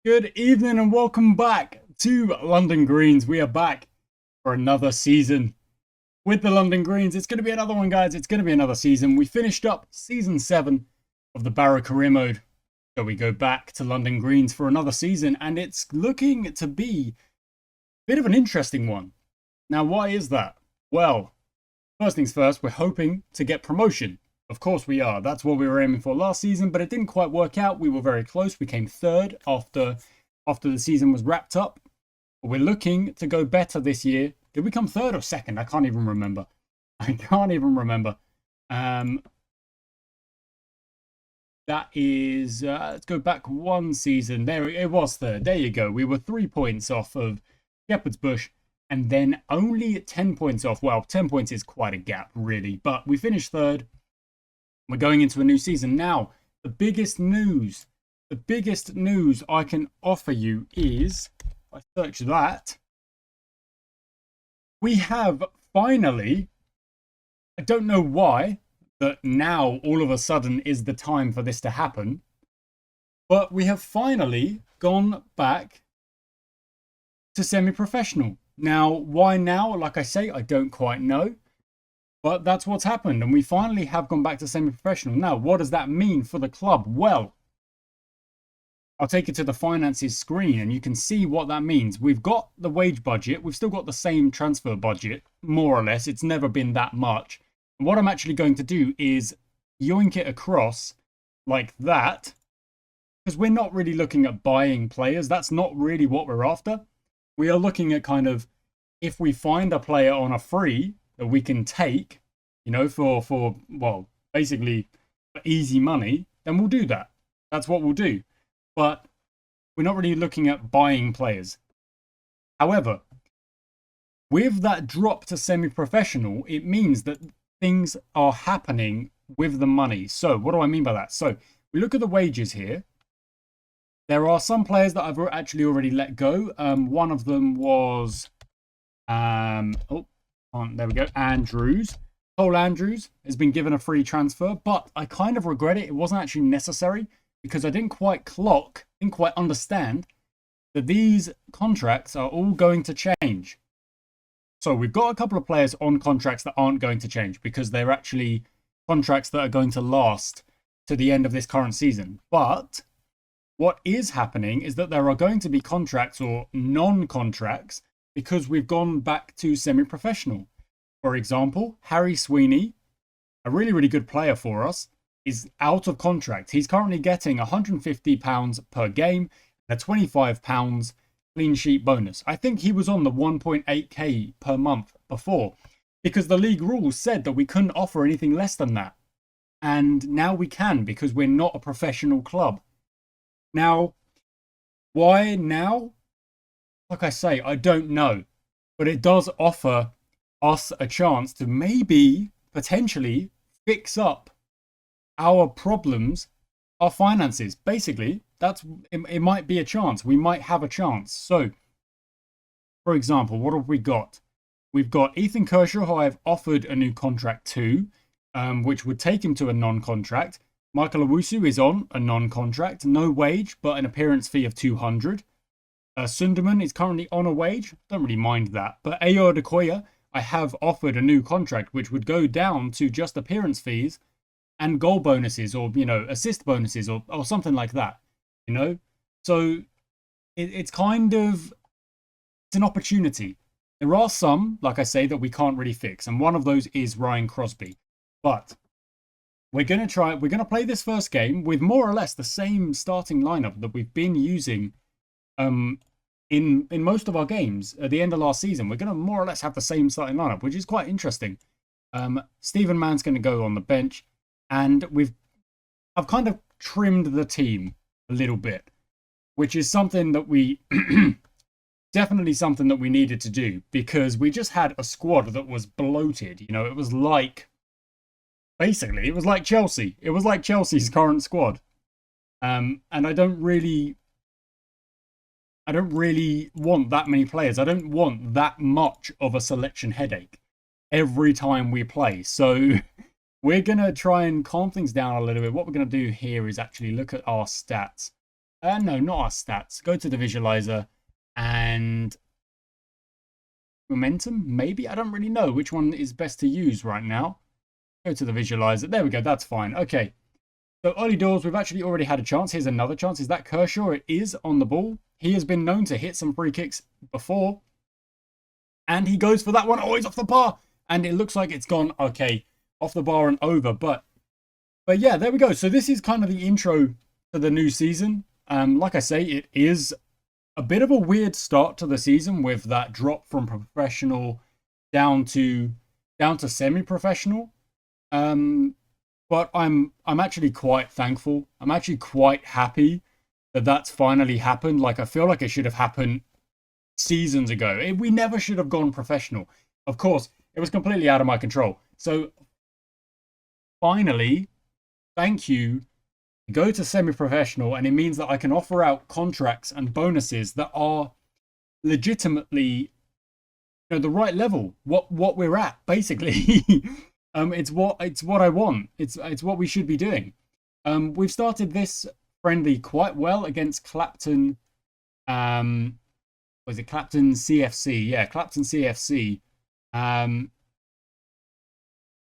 Good evening and welcome back to London Greens. We are back for another season with the London Greens. It's going to be another one, guys. It's going to be another season. We finished up season 7 of the Barrow career mode. So we go back to London Greens for another season, and it's looking to be a bit of an interesting one. Now, why is that? Well, first things first, we're hoping to get promotion. Of course we are. That's what we were aiming for last season, but it didn't quite work out. We were very close. We came third after the season was wrapped up. But we're looking to go better this year. Did we come third or second? I can't even remember. That is, let's go back one season. There, it was third. There you go. We were 3 points off of Shepherd's Bush, and then only 10 points off. Well, 10 points is quite a gap, really. But we finished third. We're going into a new season. Now, the biggest news I can offer you is, if I search that, we have finally, I don't know why, that now all of a sudden is the time for this to happen, but we have finally gone back to semi-professional. Now, why now? Like I say, I don't quite know. But that's what's happened, and we finally have gone back to semi-professional. Now, what does that mean for the club? Well, I'll take you to the finances screen, and you can see what that means. We've got the wage budget. We've still got the same transfer budget, more or less. It's never been that much. And what I'm actually going to do is yoink it across like that, because we're not really looking at buying players. That's not really what we're after. We are looking at kind of, if we find a player on a free that we can take, you know, for well, basically for easy money, then we'll do that. That's what we'll do. But we're not really looking at buying players. However, with that drop to semi-professional, it means that things are happening with the money. So what do I mean by that? So we look at the wages here. There are some players that I've actually already let go. One of them was there we go. Andrews. Cole Andrews has been given a free transfer, but I kind of regret it. It wasn't actually necessary because I didn't quite understand that these contracts are all going to change. So we've got a couple of players on contracts that aren't going to change because they're actually contracts that are going to last to the end of this current season. But what is happening is that there are going to be contracts or non-contracts because we've gone back to semi-professional. For example, Harry Sweeney, a really, really good player for us, is out of contract. He's currently getting £150 per game and a £25 clean sheet bonus. I think he was on the 1.8k per month before because the league rules said that we couldn't offer anything less than that. And now we can because we're not a professional club. Now, why now? Like I say, I don't know. But it does offer us a chance to maybe, potentially, fix up our problems, our finances. Basically, it might be a chance. We might have a chance. So, for example, what have we got? We've got Ethan Kershaw, who I've offered a new contract to, which would take him to a non-contract. Michael Owusu is on a non-contract, no wage, but an appearance fee of 200. Sunderman is currently on a wage. Don't really mind that. But Ayo Okoye, I have offered a new contract, which would go down to just appearance fees and goal bonuses or, you know, assist bonuses or something like that, you know? So it's kind of, it's an opportunity. There are some, like I say, that we can't really fix. And one of those is Ryan Crosby. But we're going to play this first game with more or less the same starting lineup that we've been using in most of our games at the end of last season. We're going to more or less have the same starting lineup, which is quite interesting. Stephen Mann's going to go on the bench, and I've kind of trimmed the team a little bit, which is something that we definitely something that we needed to do because we just had a squad that was bloated. You know, it was like Chelsea. It was like Chelsea's current squad, and I don't really want that many players. I don't want that much of a selection headache every time we play. So we're going to try and calm things down a little bit. What we're going to do here is actually look at our stats. No, not our stats. Go to the visualizer and momentum, maybe? I don't really know which one is best to use right now. Go to the visualizer. There we go. That's fine. Okay. So early doors, we've actually already had a chance. Here's another chance. Is that Kershaw? It is on the ball. He has been known to hit some free kicks before. And he goes for that one. Oh, he's off the bar. And it looks like it's gone, okay, off the bar and over. But yeah, there we go. So this is kind of the intro to the new season. Like I say, it is a bit of a weird start to the season with that drop from professional down to semi-professional. But I'm actually quite thankful. I'm actually quite happy that that's finally happened. Like, I feel like it should have happened seasons ago. We never should have gone professional. Of course, it was completely out of my control. So finally, thank you. Go to semi-professional, and it means that I can offer out contracts and bonuses that are legitimately, the right level. What we're at, basically. It's what I want. It's what we should be doing. We've started this friendly quite well against Clapton. Was it Clapton CFC? Yeah, Clapton CFC.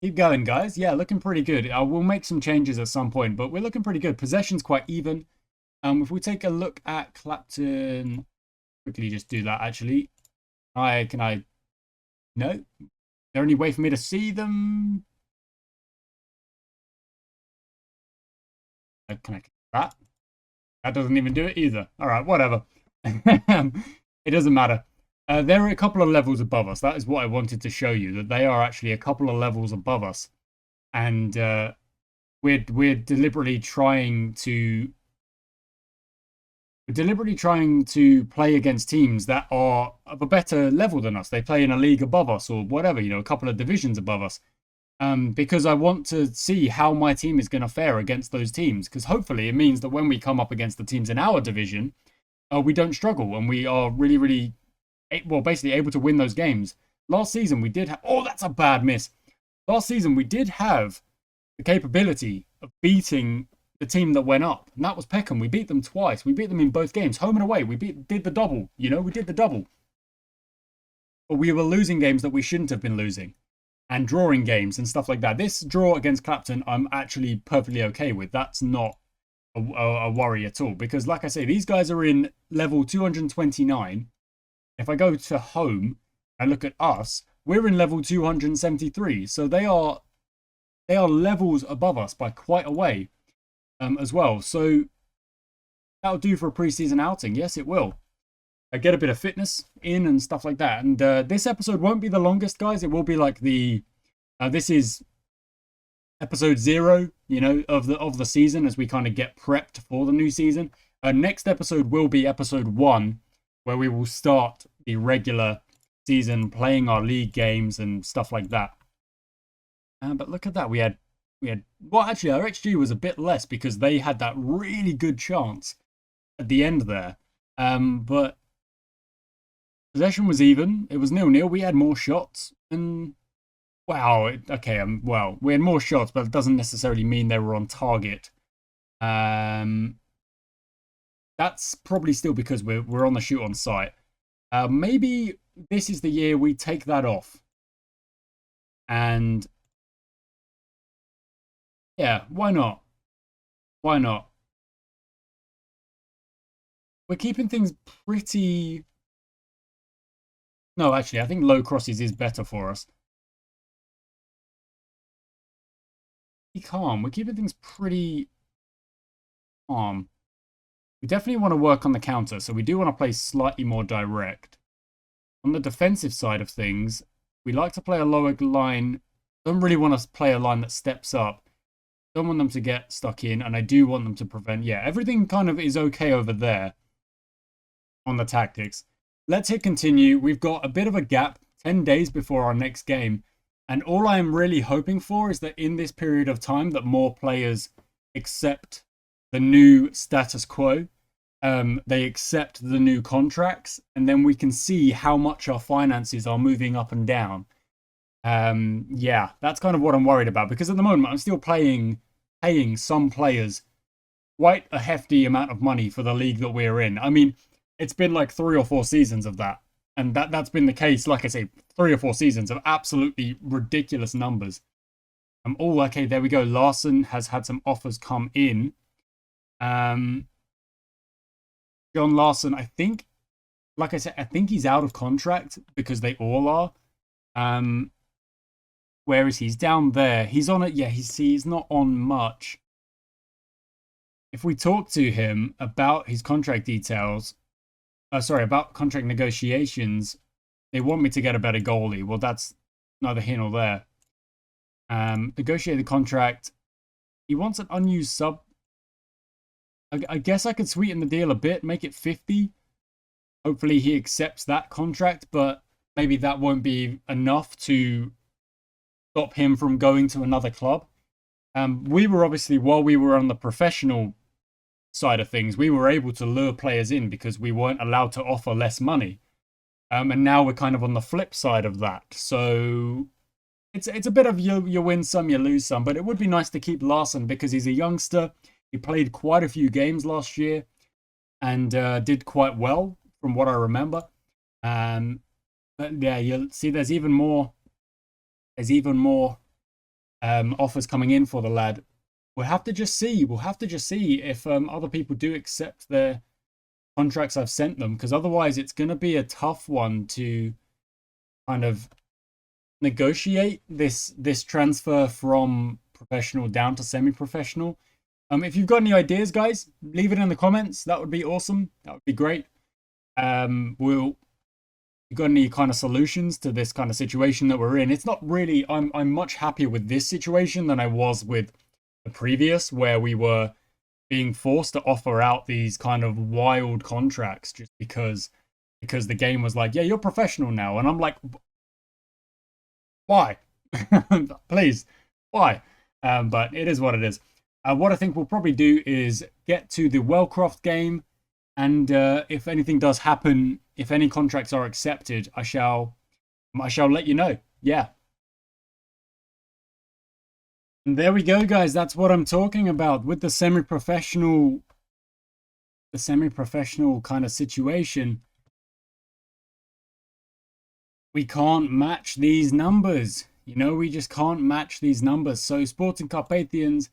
Keep going, guys. Yeah, looking pretty good. We'll make some changes at some point, but we're looking pretty good. Possession's quite even. If we take a look at Clapton, quickly just do that, actually. Can I? No? Is there any way for me to see them? Can I that? That doesn't even do it either. All right, whatever. It doesn't matter. They're a couple of levels above us. That is what I wanted to show you, that they are actually a couple of levels above us. And we're deliberately trying to play against teams that are of a better level than us. They play in a league above us or whatever, a couple of divisions above us. Because I want to see how my team is going to fare against those teams. Because hopefully it means that when we come up against the teams in our division, we don't struggle and we are really, really, basically able to win those games. Last season we did have... Oh, that's a bad miss. Last season we did have the capability of beating the team that went up. And that was Peckham. We beat them twice. We beat them in both games, home and away. We did the double. We did the double. But we were losing games that we shouldn't have been losing. And drawing games and stuff like that. This draw against Clapton, I'm actually perfectly okay with. That's not a worry at all. Because like I say, these guys are in level 229. If I go to home and look at us, we're in level 273. So they are levels above us by quite a way as well. So that'll do for a preseason outing. Yes, it will. Get a bit of fitness in and stuff like that. And this episode won't be the longest, guys. It will be like this is episode 0, of the season as we kind of get prepped for the new season. Next episode will be episode 1, where we will start the regular season playing our league games and stuff like that. But look at that. We had well, actually, our XG was a bit less because they had that really good chance at the end there. But possession was even. It was 0-0. We had more shots. And, wow, okay, well, we had more shots, but it doesn't necessarily mean they were on target. That's probably still because we're on the shoot on sight. Maybe this is the year we take that off. And, yeah, why not? Why not? We're keeping things pretty... No, actually, I think low crosses is better for us. Be calm. We're keeping things pretty calm. We definitely want to work on the counter, so we do want to play slightly more direct. On the defensive side of things, we like to play a lower line. Don't really want to play a line that steps up. Don't want them to get stuck in, and I do want them to prevent... Yeah, everything kind of is okay over there on the tactics. Let's hit continue. We've got a bit of a gap, 10 days before our next game. And all I am really hoping for is that in this period of time that more players accept the new status quo. They accept the new contracts. And then we can see how much our finances are moving up and down. Yeah, that's kind of what I'm worried about. Because at the moment, I'm still paying some players quite a hefty amount of money for the league that we're in. I mean, it's been like 3 or 4 seasons of that. And that's been the case, like I say, 3 or 4 seasons of absolutely ridiculous numbers. Oh, okay, there we go. Larson has had some offers come in. John Larson, I think, like I said, I think he's out of contract because they all are. Where is he? He's down there. He's on it. Yeah, he's not on much. If we talk to him about his contract details, about contract negotiations, they want me to get a better goalie. Well, that's neither here nor there. Negotiate the contract. He wants an unused sub. I guess I could sweeten the deal a bit, make it 50. Hopefully he accepts that contract, but maybe that won't be enough to stop him from going to another club. We were obviously, while we were on the professional side of things, we were able to lure players in because we weren't allowed to offer less money. And now we're kind of on the flip side of that. So it's a bit of you win some, you lose some. But it would be nice to keep Larson because he's a youngster. He played quite a few games last year and did quite well from what I remember. But yeah, you'll see there's even more. There's even more offers coming in for the lad. We'll have to just see. We'll have to just see if other people do accept their contracts I've sent them, because otherwise it's going to be a tough one to kind of negotiate this transfer from professional down to semi-professional. If you've got any ideas, guys, leave it in the comments. That would be awesome. That would be great. You got any kind of solutions to this kind of situation that we're in? It's not really, I'm much happier with this situation than I was with the previous, where we were being forced to offer out these kind of wild contracts just because the game was like, yeah, you're professional now. And I'm like, why? Please, why? But it is what it is. What I think we'll probably do is get to the Wellcroft game. And if anything does happen, if any contracts are accepted, I shall let you know. Yeah. And there we go, guys. That's what I'm talking about with the semi-professional kind of situation. We can't match these numbers. You know, we just can't match these numbers. So Sporting Carpathians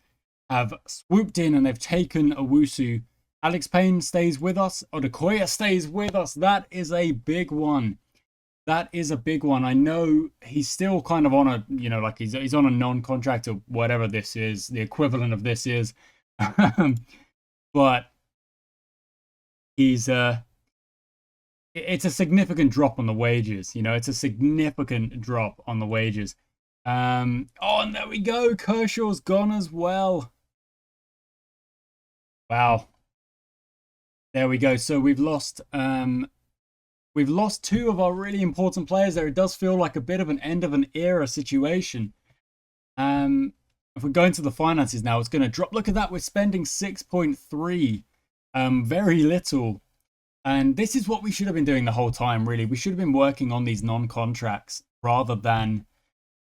have swooped in and they've taken Owusu. Alex Payne stays with us. Odukoya stays with us. That is a big one. That is a big one. I know he's still kind of on a, you know, like he's on a non-contract or whatever this is, the equivalent of this is. But he's it's a significant drop on the wages. You know, it's a significant drop on the wages. Oh, and there we go. Kershaw's gone as well. Wow. There we go. So we've lost 2 of our really important players there. It does feel like a bit of an end of an era situation. If we go into the finances now, it's going to drop. Look at that. We're spending 6.3. Very little. And this is what we should have been doing the whole time, really. We should have been working on these non-contracts rather than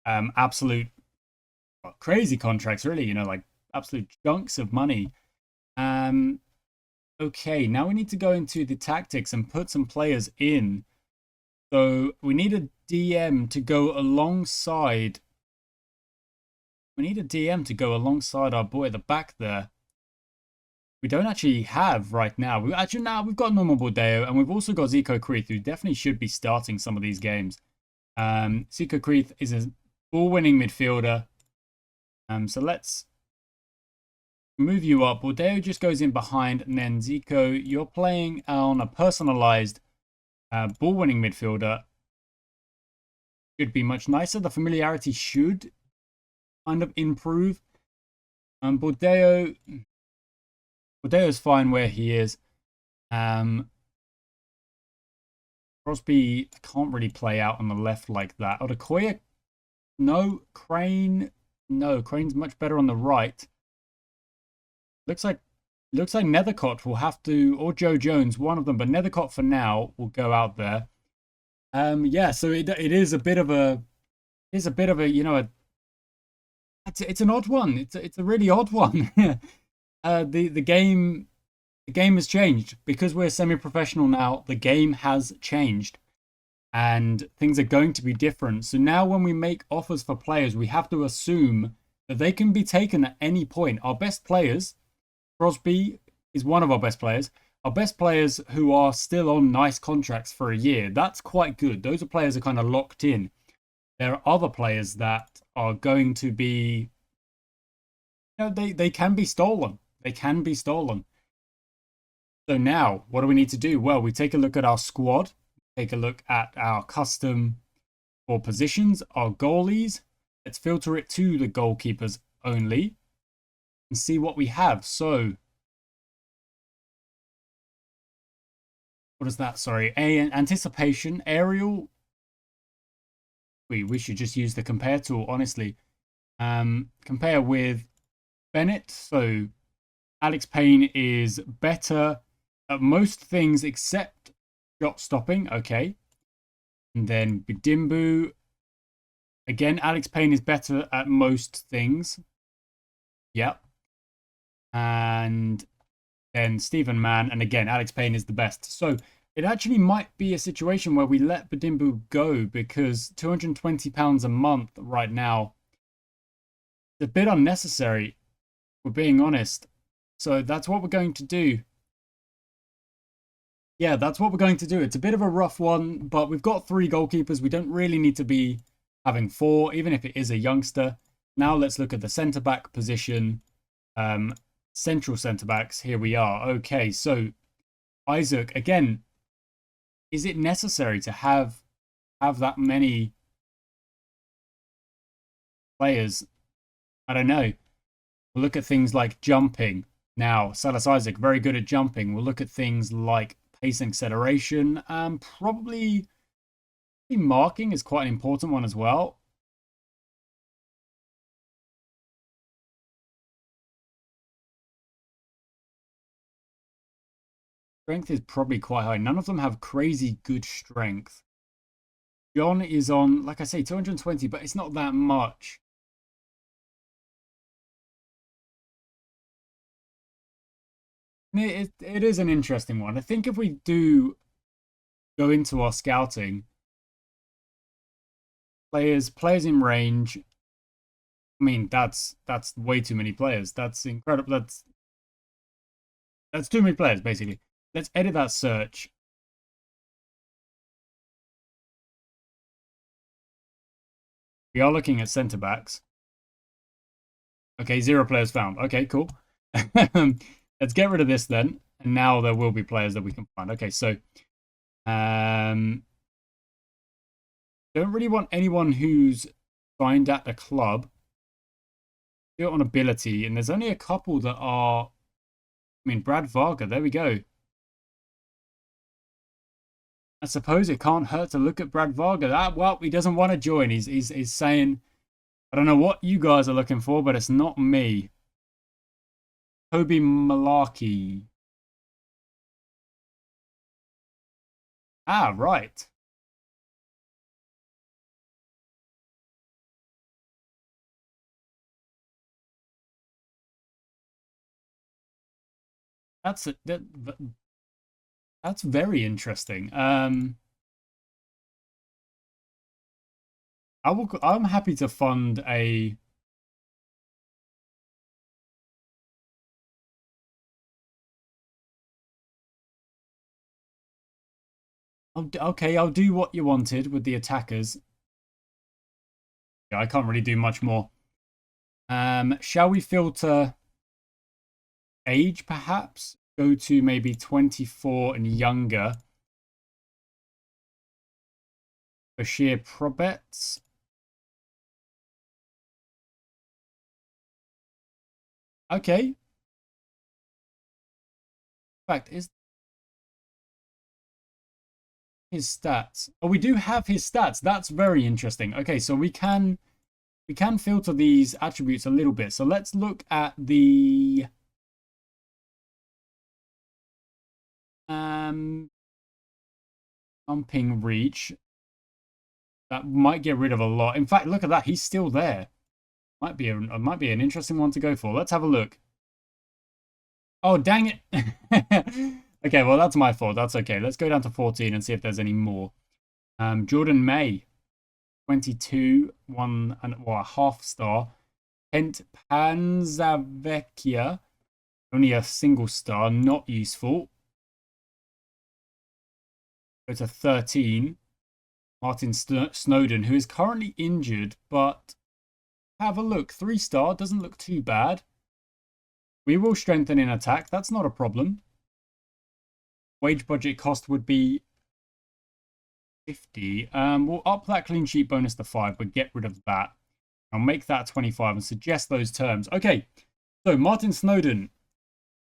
absolute crazy contracts, really. You know, like absolute chunks of money. Okay, now we need to go into the tactics and put some players in. So we need a DM to go alongside. We need a DM to go alongside our boy at the back there. We don't actually have right now. We've got normal Bordeo, and we've also got Zico Creeth, who definitely should be starting some of these games. Zico Creeth is a ball-winning midfielder. So let's move you up. Bordeo just goes in behind, and then Zico, you're playing on a personalized ball-winning midfielder. Should be much nicer. The familiarity should kind of improve. Bordeo's fine where he is. Crosby can't really play out on the left like that. Odukoya, no. Crane, no. Crane's much better on the right. Looks like Nethercott will have to, or Joe Jones, one of them, but Nethercott for now will go out there. Yeah, so it is a bit of a, you know, it's an odd one. It's a really odd one. the game has changed because we're semi-professional now. The game has changed, and things are going to be different. So now, when we make offers for players, we have to assume that they can be taken at any point. Our best players, Crosby is one of our best players. Our best players who are still on nice contracts for a year. That's quite good. Those are players are kind of locked in. There are other players that are going to be, they can be stolen. They can be stolen. So now, what do we need to do? Well, we take a look at our squad, take a look at our custom for positions, our goalies. Let's filter it to the goalkeepers only and see what we have. So, what is that? Sorry, anticipation, aerial. We should just use the compare tool, honestly. Compare with Bennett. So, Alex Payne is better at most things except shot stopping. Okay. And then Bidimbu. Again, Alex Payne is better at most things. Yep. And then Stephen Mann. And again, Alex Payne is the best. So it actually might be a situation where we let Bidimbu go because £220 a month right now is a bit unnecessary, if we're being honest. So that's what we're going to do. Yeah, that's what we're going to do. It's a bit of a rough one, but we've got 3 goalkeepers. We don't really need to be having 4, even if it is a youngster. Now let's look at the centre-back position. Central centre-backs, here we are. Okay, so Isaac, again, is it necessary to have that many players? I don't know. We'll look at things like jumping. Now, Salas Isaac, very good at jumping. We'll look at things like pace and acceleration. Probably marking is quite an important one as well. Strength is probably quite high. None of them have crazy good strength. John is on, like I say, 220, but it's not that much. It is an interesting one. I think if we do go into our scouting, players in range, I mean, that's way too many players. That's incredible. That's too many players, basically. Let's edit that search. We are looking at centre backs. Okay, 0 players found. Okay, cool. Let's get rid of this then. And now there will be players that we can find. Okay, so don't really want anyone who's signed at the club. Do it on ability, and there's only a couple that are. I mean, Brad Varga. There we go. I suppose it can't hurt to look at Brad Varga. Well, he doesn't want to join. He's saying, I don't know what you guys are looking for, but it's not me. Toby Malarkey. Ah, right. That's very interesting. I'm happy to fund a. Okay, I'll do what you wanted with the attackers. Yeah, I can't really do much more. Shall we filter age, perhaps? Go to maybe 24 and younger. Bashir Probets. Okay. In fact, is his stats? Oh, we do have his stats. That's very interesting. Okay, so we can filter these attributes a little bit. So let's look at the jumping reach. That might get rid of a lot. In fact, look at that. He's still there. Might be an interesting one to go for. Let's have a look. Oh, dang it. Okay, well, that's my fault. That's okay. Let's go down to 14 and see if there's any more. Jordan May, 22, one and well, a half star. Kent Panzavecchia, only a single star, not useful. Go to 13. Martin Snowden, who is currently injured, but have a look. 3-star, doesn't look too bad. We will strengthen in attack. That's not a problem. Wage budget cost would be 50. We'll up that clean sheet bonus to 5, but get rid of that. I'll make that 25 and suggest those terms. Okay, so Martin Snowden,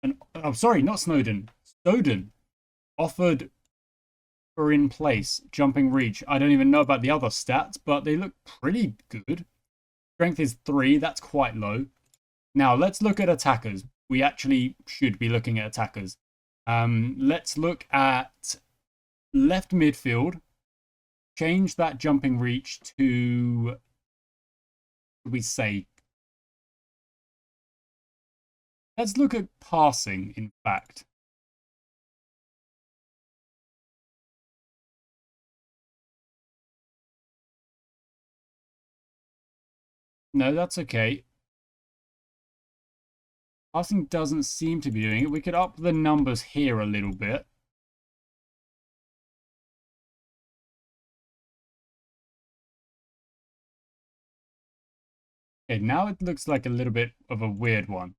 and oh, sorry, not Snowden, Snowden offered for in place, jumping reach. I don't even know about the other stats, but they look pretty good. Strength is 3, that's quite low. Now let's look at attackers. We actually should be looking at attackers. Let's look at left midfield. Change that jumping reach to, what would we say? Let's look at passing, in fact. No, that's okay. Passing doesn't seem to be doing it. We could up the numbers here a little bit. Okay, now it looks like a little bit of a weird one.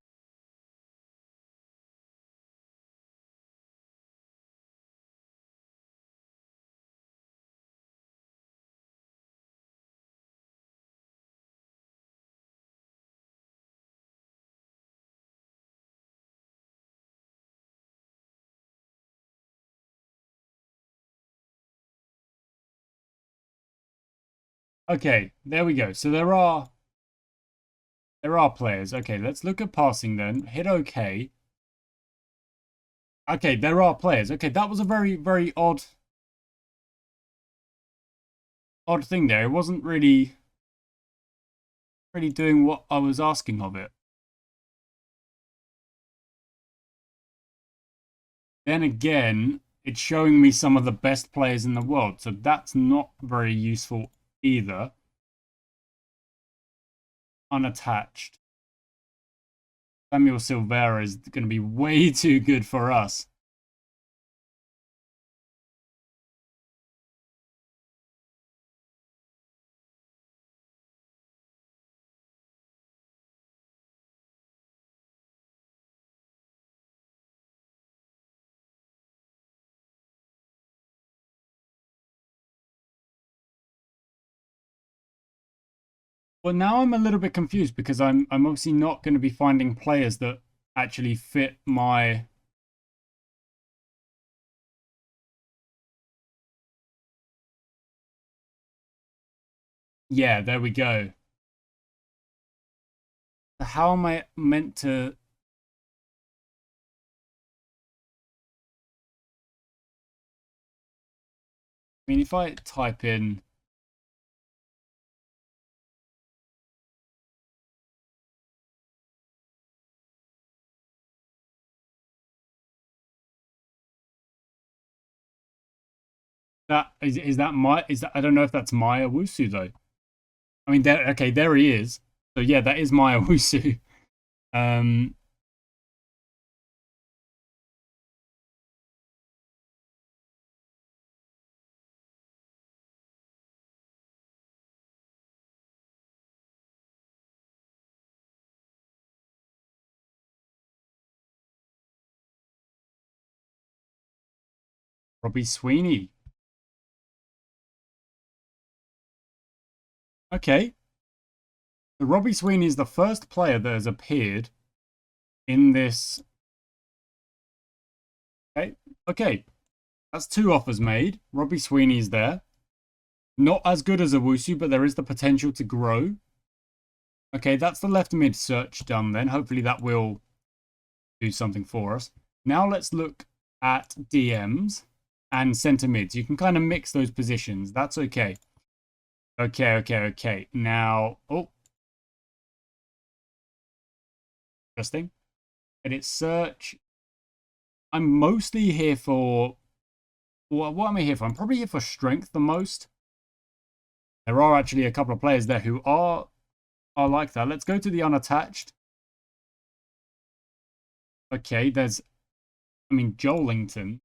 Okay, there we go. So there are players. Okay, let's look at passing then. Hit OK. Okay, there are players. Okay, that was a very, very odd thing there. It wasn't really doing what I was asking of it. Then again, it's showing me some of the best players in the world, so that's not very useful either. Unattached. Samuel Silvera is going to be way too good for us. Well, now I'm a little bit confused because I'm obviously not going to be finding players that actually fit my... Yeah, there we go. How am I meant to... I mean, if I type in... That is that my... Is that... I don't know if that's my Owusu, though. I mean, there, okay, there he is. So yeah, that is my Owusu. Robbie Sweeney. Okay. So Robbie Sweeney is the first player that has appeared in this. Okay. Okay. That's 2 offers made. Robbie Sweeney is there. Not as good as Owusu, but there is the potential to grow. Okay, that's the left mid search done then. Hopefully that will do something for us. Now let's look at DMs and centre mids. You can kind of mix those positions. That's okay. Okay. Now, oh. Interesting. Edit search. I'm mostly here for... What am I here for? I'm probably here for strength the most. There are actually a couple of players there who are like that. Let's go to the unattached. Okay, there's... I mean, Joelington.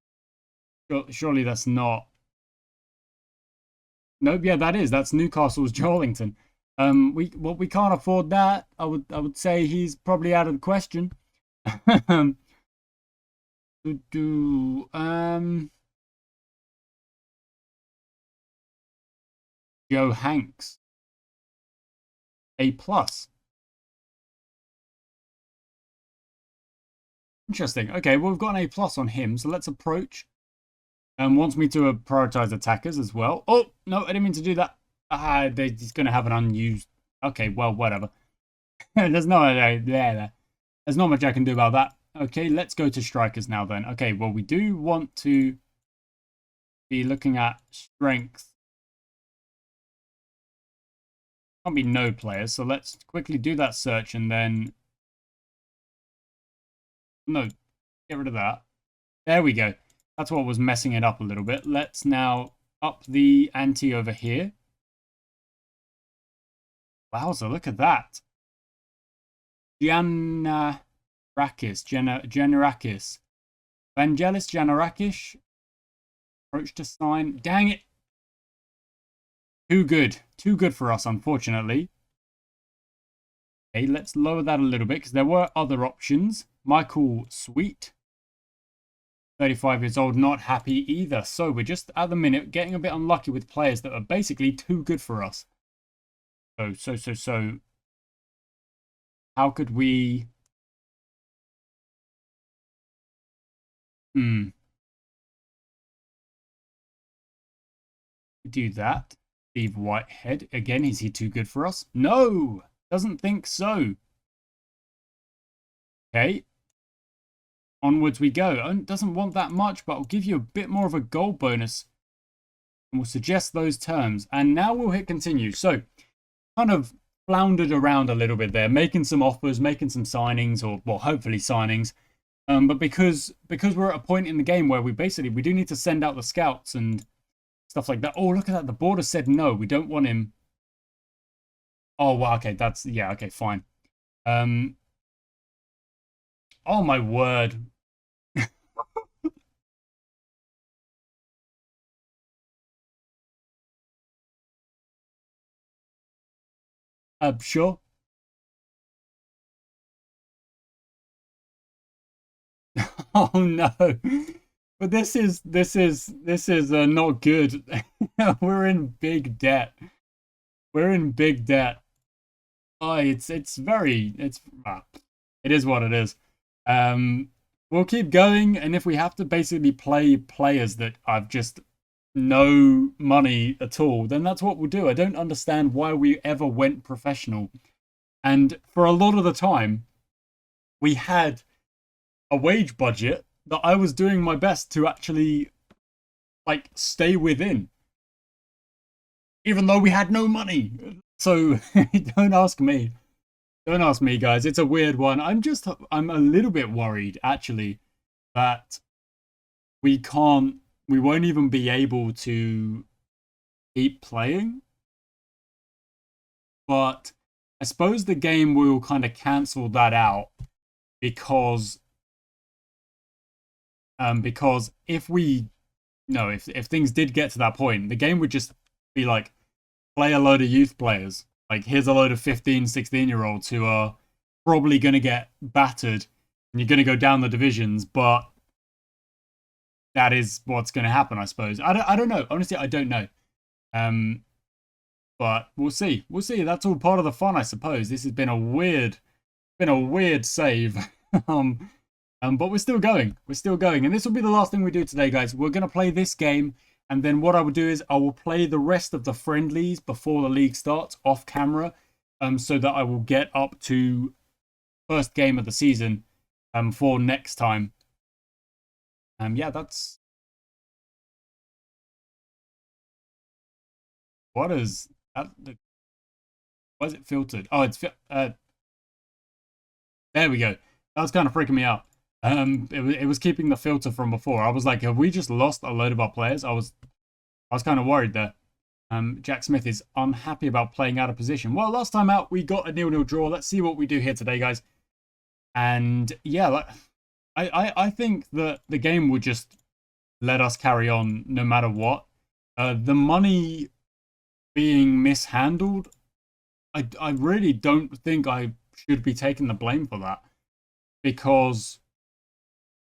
Surely that's not... Nope, yeah, that is. That's Newcastle's Joelington. We can't afford that. I would say he's probably out of the question. Joe Hanks. A plus. Interesting. Okay, well, we've got an A plus on him, so let's approach. Wants me to prioritize attackers as well. Oh, no, I didn't mean to do that. He's going to have an unused... Okay, well, whatever. There's there's not much I can do about that. Okay, let's go to strikers now then. Okay, well, we do want to be looking at strength. Can't be no players, so let's quickly do that search and then... No, get rid of that. There we go. That's what was messing it up a little bit. Let's now up the ante over here. Wowza, look at that. Giannarakis. Vangelis Giannarakis. Approach to sign. Dang it. Too good. Too good for us, unfortunately. Okay, let's lower that a little bit because there were other options. Michael Sweet. 35 years old, not happy either. So we're just, at the minute, getting a bit unlucky with players that are basically too good for us. So. How could we... Do that. Steve Whitehead. Again, is he too good for us? No! Doesn't think so. Okay. Onwards we go. Doesn't want that much, but I'll give you a bit more of a goal bonus. And we'll suggest those terms. And now we'll hit continue. So, kind of floundered around a little bit there, making some offers, making some signings, or, well, hopefully signings. But because we're at a point in the game where we do need to send out the scouts and stuff like that. Oh, look at that. The board has said no. We don't want him. Oh, well, okay. Yeah, okay, fine. Oh, my word. Sure. Oh no. But this is not good. We're in big debt. We're in big debt. Oh, it is what it is. We'll keep going, and if we have to basically play players that have just no money at all, then that's what we'll do. I don't understand why we ever went professional. And for a lot of the time, we had a wage budget that I was doing my best to actually, like, stay within. Even though we had no money. So, don't ask me. Don't ask me, guys. It's a weird one. I'm a little bit worried, actually, that we won't even be able to keep playing. But I suppose the game will kind of cancel that out because if things did get to that point, the game would just be like, play a load of youth players. Like, here's a load of 15, 16-year-olds who are probably going to get battered and you're going to go down the divisions, but that is what's going to happen, I suppose. I don't know. Honestly, I don't know. But we'll see. We'll see. That's all part of the fun, I suppose. This has been a weird save. But we're still going. We're still going. And this will be the last thing we do today, guys. We're going to play this game. And then what I will do is I will play the rest of the friendlies before the league starts off camera. So that I will get up to first game of the season for next time. Yeah, that's... What is... Why is it filtered? Oh, it's... there we go. That was kind of freaking me out. It was keeping the filter from before. I was like, have we just lost a load of our players? I was kind of worried there. Jack Smith is unhappy about playing out of position. Well, last time out, we got a 0-0 draw. Let's see what we do here today, guys. And yeah, I think that the game would just let us carry on no matter what. The money being mishandled, I really don't think I should be taking the blame for that, because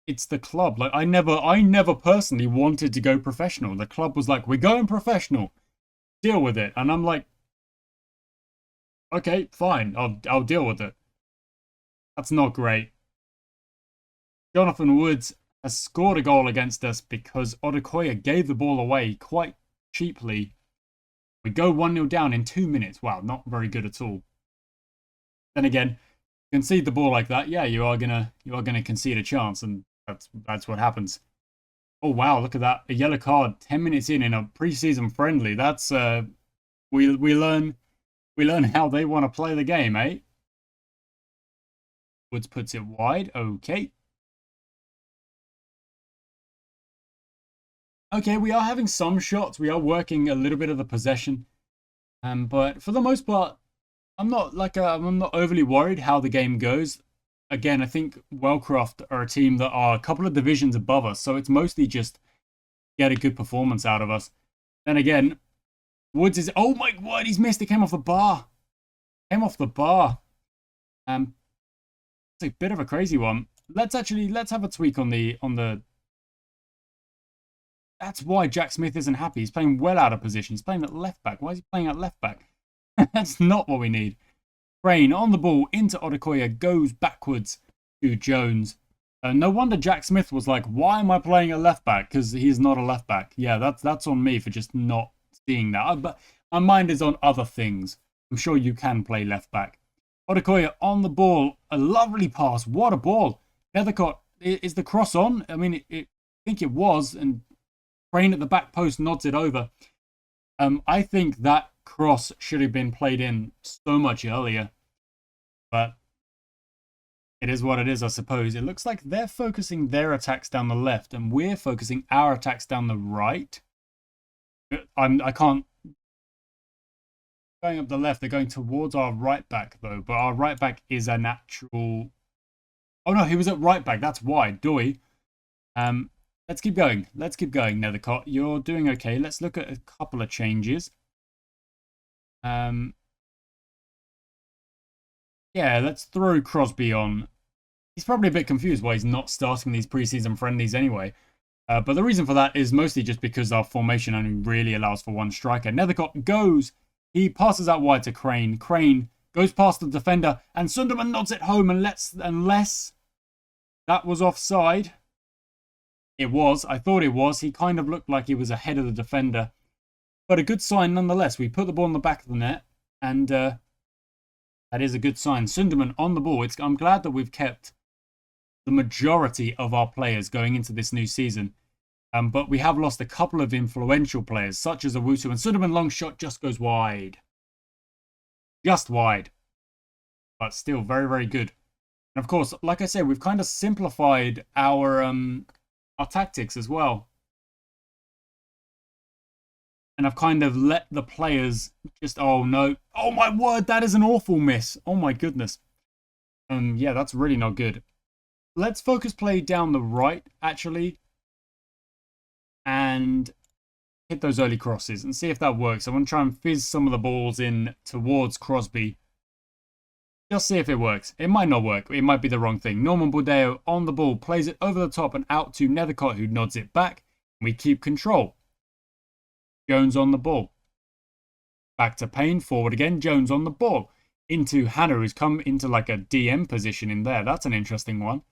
it's the club. Like, I never personally wanted to go professional. The club was like, we're going professional, deal with it. And I'm like, okay, fine, I'll deal with it. That's not great. Jonathan Woods has scored a goal against us because Odukoya gave the ball away quite cheaply. We go 1-0 down in 2 minutes. Wow, not very good at all. Then again, concede the ball like that, yeah, you are gonna concede a chance, and that's what happens. Oh wow, look at that. A yellow card 10 minutes in a preseason friendly. That's we learn how they want to play the game, eh? Woods puts it wide. Okay. Okay, we are having some shots. We are working a little bit of the possession. But for the most part, I'm not overly worried how the game goes. Again, I think Wellcroft are a team that are a couple of divisions above us, so it's mostly just get a good performance out of us. Then again, Woods is, oh my god, he's missed. It came off the bar. Came off the bar. It's a bit of a crazy one. Let's have a tweak on the. That's why Jack Smith isn't happy. He's playing well out of position. He's playing at left back. Why is he playing at left back? That's not what we need. Crane on the ball into Odukoya, goes backwards to Jones. No wonder Jack Smith was like, why am I playing at left back? Because he's not a left back. Yeah, that's on me for just not seeing that. But my mind is on other things. I'm sure you can play left back. Odukoya on the ball. A lovely pass. What a ball. Nethercott, is the cross on? I mean, I think it was. And Crane at the back post nods it over. I think that cross should have been played in so much earlier. But it is what it is, I suppose. It looks like they're focusing their attacks down the left, and we're focusing our attacks down the right. I can't. Going up the left, they're going towards our right back, though. But our right back is a natural. Oh no, he was at right back. That's wide. Doi. Let's keep going. Let's keep going, Nethercott. You're doing okay. Let's look at a couple of changes. Yeah, let's throw Crosby on. He's probably a bit confused why he's not starting these preseason friendlies anyway. But the reason for that is mostly just because our formation only really allows for one striker. Nethercott goes. He passes out wide to Crane. Crane goes past the defender, and Sunderman nods it home, unless that was offside. It was. I thought it was. He kind of looked like he was ahead of the defender. But a good sign nonetheless. We put the ball in the back of the net, and that is a good sign. Sunderman on the ball. I'm glad that we've kept the majority of our players going into this new season. But we have lost a couple of influential players, such as Owusu, and Sunderman long shot just goes wide. Just wide. But still very, very good. And of course, like I said, we've kind of simplified our tactics as well. And I've kind of let the players just, oh no. Oh my word, that is an awful miss. Oh my goodness. Yeah, that's really not good. Let's focus play down the right, actually. And hit those early crosses and see if that works. I want to try and fizz some of the balls in towards Crosby. Just see if it works. It might not work. It might be the wrong thing. Norman Bordeo on the ball, plays it over the top and out to Nethercott, who nods it back. We keep control. Jones on the ball. Back to Payne, forward again. Jones on the ball. Into Hannah, who's come into like a DM position in there. That's an interesting one.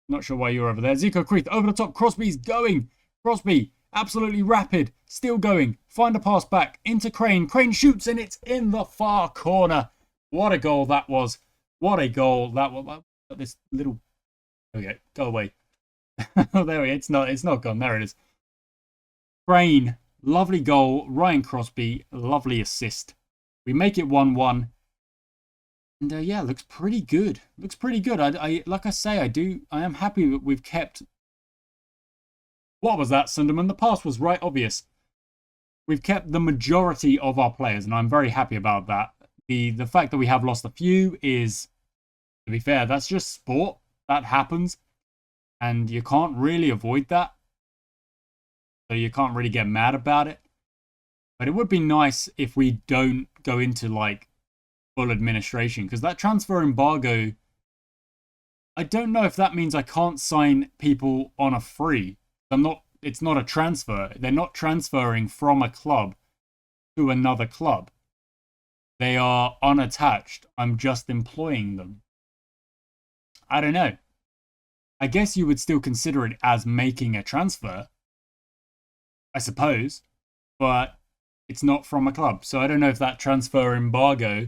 Not sure why you're over there. Zico Creeth over the top. Crosby's going. Crosby, absolutely rapid. Still going. Find a pass back into Crane. Crane shoots and it's in the far corner. What a goal that was. What a goal that was. This little... Okay, go away. Oh, there we go. It's not gone. There it is. Crane, lovely goal. Ryan Crosby, lovely assist. We make it 1-1. And yeah, looks pretty good. Looks pretty good. I like I say, I am happy that we've kept. What was that, Sunderman? The pass was right obvious. We've kept the majority of our players, and I'm very happy about that. The fact that we have lost a few is, to be fair, that's just sport. That happens. And you can't really avoid that. So you can't really get mad about it. But it would be nice if we don't go into like full administration, because that transfer embargo, I don't know if that means I can't sign people on a free. It's not a transfer. They're not transferring from a club to another club. They are unattached. I'm just employing them. I don't know. I guess you would still consider it as making a transfer, I suppose, but it's not from a club. So I don't know if that transfer embargo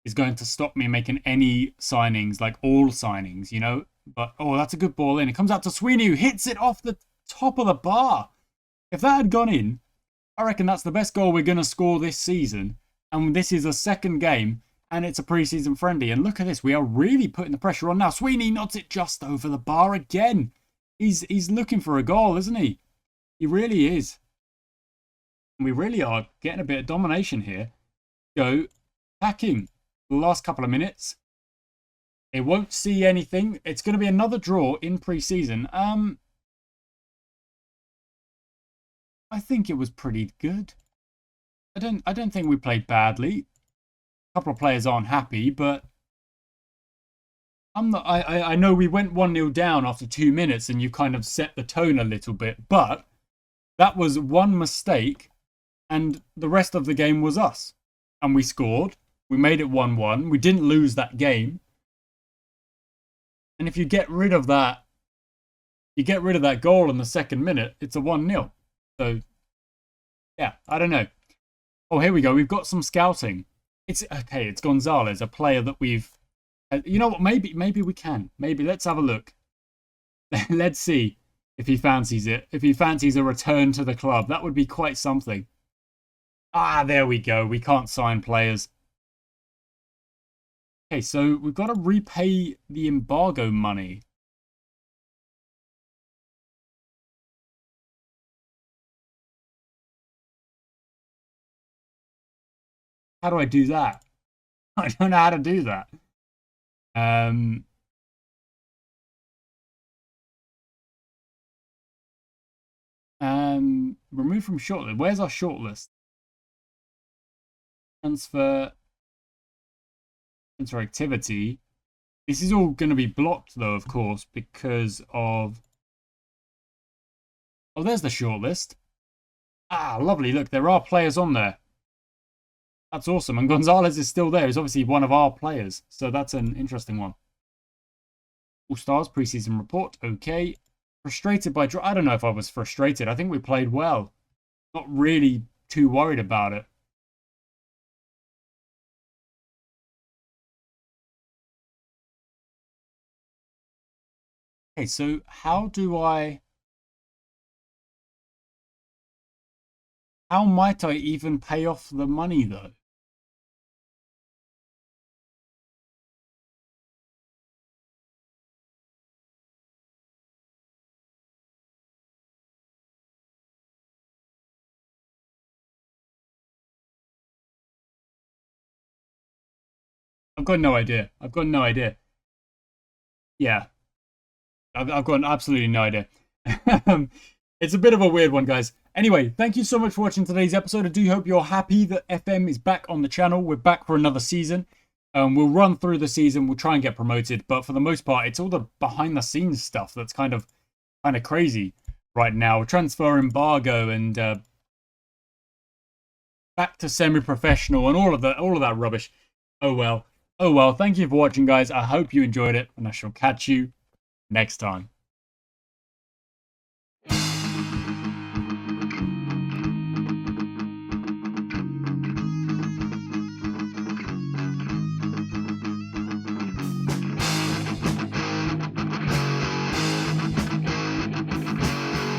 is going to stop me making any signings, like all signings, you know? But, oh, that's a good ball in. It comes out to Sweeney, who hits it off the top of the bar. If that had gone in, I reckon that's the best goal we're going to score this season. And this is a second game, and it's a pre-season friendly. And look at this. We are really putting the pressure on now. Sweeney knocks it just over the bar again. He's looking for a goal, isn't he? He really is. And we really are getting a bit of domination here. Go attacking the last couple of minutes. It won't see anything. It's going to be another draw in pre-season. I think it was pretty good. I don't think we played badly. A couple of players aren't happy, but I know we went 1-0 down after 2 minutes and you kind of set the tone a little bit, but that was one mistake and the rest of the game was us. And we scored. We made it 1-1. We didn't lose that game. And if you get rid of that, goal in the second minute, it's a 1-0. So, yeah, I don't know. Oh, here we go. We've got some scouting. It's Gonzalez, a player that we've... you know what? Maybe we can. Maybe let's have a look. Let's see if he fancies it. If he fancies a return to the club, that would be quite something. Ah, there we go. We can't sign players. Okay, so we've got to repay the embargo money. How do I do that? I don't know how to do that. Remove from shortlist. Where's our shortlist? Transfer activity. This is all going to be blocked though, of course, because of... Oh, there's the shortlist. Ah, lovely. Look, there are players on there. That's awesome. And Gonzalez is still there. He's obviously one of our players. So that's an interesting one. All Stars preseason report. Okay. Frustrated by... I don't know if I was frustrated. I think we played well. Not really too worried about it. Okay, so how do I... How might I even pay off the money, though? I've got no idea. I've got no idea. Yeah. I've got absolutely no idea. It's a bit of a weird one, guys. Anyway, thank you so much for watching today's episode. I do hope you're happy that FM is back on the channel. We're back for another season. We'll run through the season. We'll try and get promoted. But for the most part, it's all the behind-the-scenes stuff that's kind of crazy right now. Transfer embargo and back to semi-professional and all of that rubbish. Oh well. Oh well. Thank you for watching, guys. I hope you enjoyed it, and I shall catch you next time.